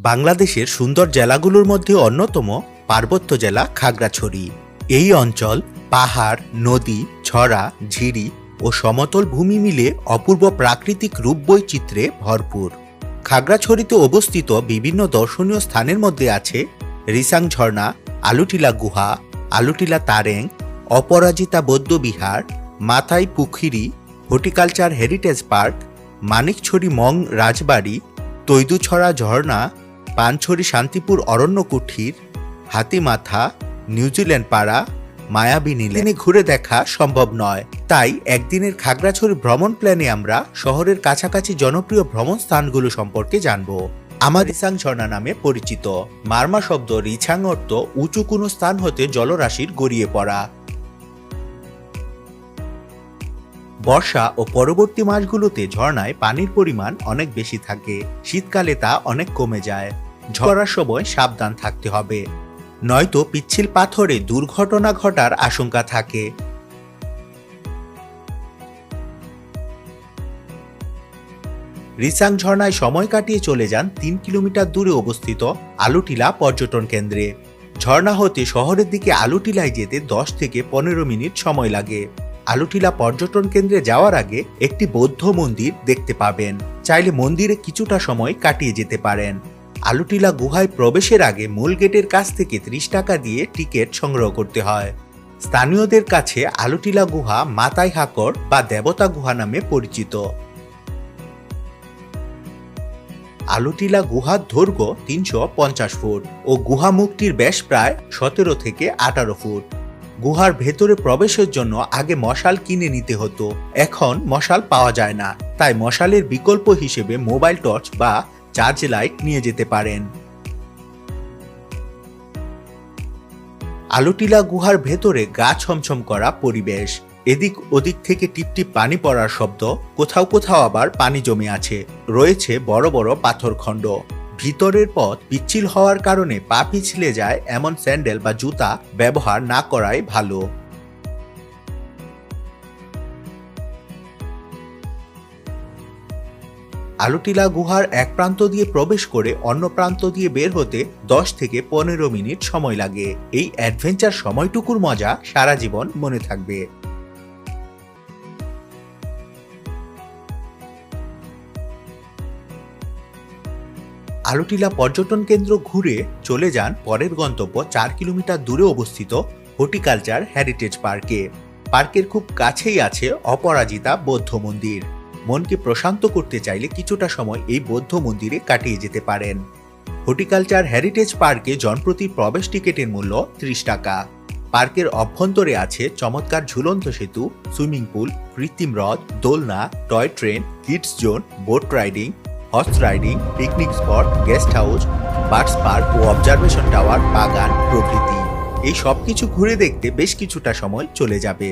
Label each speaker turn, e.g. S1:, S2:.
S1: বাংলাদেশের সুন্দর জেলাগুলোর মধ্যে অন্যতম পার্বত্য জেলা খাগড়াছড়ি। এই অঞ্চল পাহাড়, নদী, ছড়া, ঝিরি ও সমতল ভূমি মিলে অপূর্ব প্রাকৃতিক রূপবৈচিত্র্যে ভরপুর। খাগড়াছড়িতে অবস্থিত বিভিন্ন দর্শনীয় স্থানের মধ্যে আছে রিসাং ঝর্ণা, আলুটিলা গুহা, আলুটিলা তারেং, অপরাজিতা বৌদ্ধবিহার, Mathai Pukhiri, horticulture heritage park, Manikchhari Mong রাজবাড়ি, তৈদুছড়া ঝর্ণা, পানছড়ি শান্তিপুর অরণ্য কুঠির, হাতিমাথা, নিউজিল্যান্ড পাড়া, মায়াবিনী লেনে ঘুরে দেখা সম্ভব নয়। তাই একদিনের খাগড়াছড়ি ভ্রমণ প্ল্যানে আমরা শহরের কাছাকাছি জনপ্রিয় ভ্রমণ স্থানগুলো সম্পর্কে জানব। আমার রিসাং ঝর্ণা নামে পরিচিত। মারমা শব্দ রিছাং অর্থ উঁচু কোনো স্থান হতে জলরাশির গড়িয়ে পড়া। বর্ষা ও পরবর্তী মাসগুলোতে ঝর্ণায় পানির পরিমাণ অনেক বেশি থাকে। শীতকালে তা অনেক কমে যায়। ঝরার সময় সাবধান থাকতে হবে, নয়তো পিচ্ছিল পাথরে দুর্ঘটনা ঘটার আশঙ্কা থাকে। রিসাং ঝর্ণায় সময় কাটিয়ে চলে যান 3 কিলোমিটার দূরে অবস্থিত আলুটিলা পর্যটন কেন্দ্রে। ঝর্ণা হতে শহরের দিকে আলুটিলায় যেতে 10 থেকে 15 মিনিট সময় লাগে। আলুটিলা পর্যটন কেন্দ্রে যাওয়ার আগে একটি বৌদ্ধ মন্দির দেখতে পাবেন। চাইলে মন্দিরে কিছুটা সময় কাটিয়ে যেতে পারেন। আলুটিলা গুহায় প্রবেশের আগে মূল গেটের কাছ থেকে 30 টাকা দিয়ে টিকিট সংগ্রহ করতে হয়। স্থানীয়দের কাছে আলুটিলা গুহা মাতাই হাকর বা দেবতা গুহা নামে পরিচিত। আলুটিলা গুহার দৈর্ঘ্য 350 ফুট ও গুহা মুখটির ব্যাস প্রায় 17 থেকে 18 ফুট। গুহার ভেতরে প্রবেশের জন্য আগে মশাল কিনে নিতে হতো। এখন মশাল পাওয়া যায় না, তাই মশালের বিকল্প হিসেবে মোবাইল টর্চ বা চার্জ লাইট নিয়ে যেতে পারেন। আলুটিলা গুহার ভেতরে গা ছমছম করা পরিবেশ। এদিক ওদিক থেকে টিপটিপ পানি পড়ার শব্দ, কোথাও কোথাও আবার পানি জমে আছে। রয়েছে বড় বড় পাথরখণ্ড। ভিতরের পথ পিচ্ছিল হওয়ার কারণে পা পিছলে যায় এমন স্যান্ডেল বা জুতা ব্যবহার না করাই ভালো। আলুটিলা গুহার এক প্রান্ত দিয়ে প্রবেশ করে অন্য প্রান্ত দিয়ে বের হতে 10 থেকে 15 মিনিট সময় লাগে। এই অ্যাডভেঞ্চার সময়টুকুর মজা সারা জীবন মনে থাকবে। আলুটিলা পর্যটন কেন্দ্র ঘুরে চলে যান পরের গন্তব্য 4 কিলোমিটার দূরে অবস্থিত হর্টিকালচার হেরিটেজ পার্কে। পার্কের খুব কাছেই আছে অপরাজিতা বৌদ্ধ মন্দির। মনকে প্রশান্ত করতে চাইলে কিছুটা সময় এই বৌদ্ধ মন্দিরে কাটিয়ে যেতে পারেন। হর্টিকালচার হেরিটেজ পার্কে জনপ্রতি প্রবেশ টিকিটের মূল্য 30 টাকা। পার্কের অভ্যন্তরে আছে চমৎকার ঝুলন্ত সেতু, সুইমিং পুল, কৃত্রিম হ্রদ, দোলনা, toy train, kids zone, boat riding, horse riding, picnic spot, guest house, birds park ও অবজারভেশন টাওয়ার, বাগান প্রভৃতি। এই সবকিছু ঘুরে দেখতে বেশ কিছুটা সময় চলে যাবে।